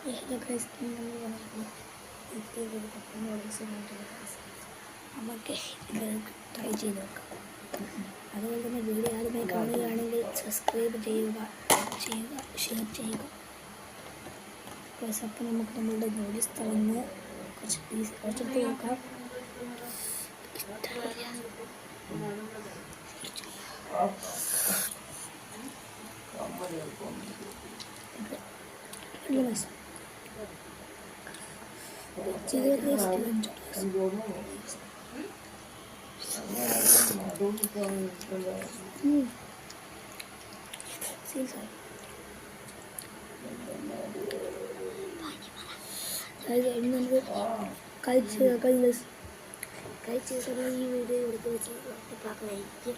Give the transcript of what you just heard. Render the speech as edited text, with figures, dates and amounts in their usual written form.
Hello guys, നമ്മൾ ഇപ്പോൾ ഒരു കപ്പ നൂഡിൽസ് നമുക്ക് ഇത് ട്രൈ ചെയ്ത് നോക്കാം. അതുപോലെ തന്നെ വീഡിയോ ആദ്യമേ കാണുകയാണെങ്കിൽ സബ്സ്ക്രൈബ് ചെയ്യുക, ഷെയർ ചെയ്യുക. അപ്പോൾ നമുക്ക് നമ്മളുടെ നൂഡിൽസ് തുറന്ന് കുറച്ചെടുത്ത് നോക്കാം. കഴിച്ച് ഈ വീഡിയോ എടുത്ത് വെച്ച് പാക്കായിരിക്കും.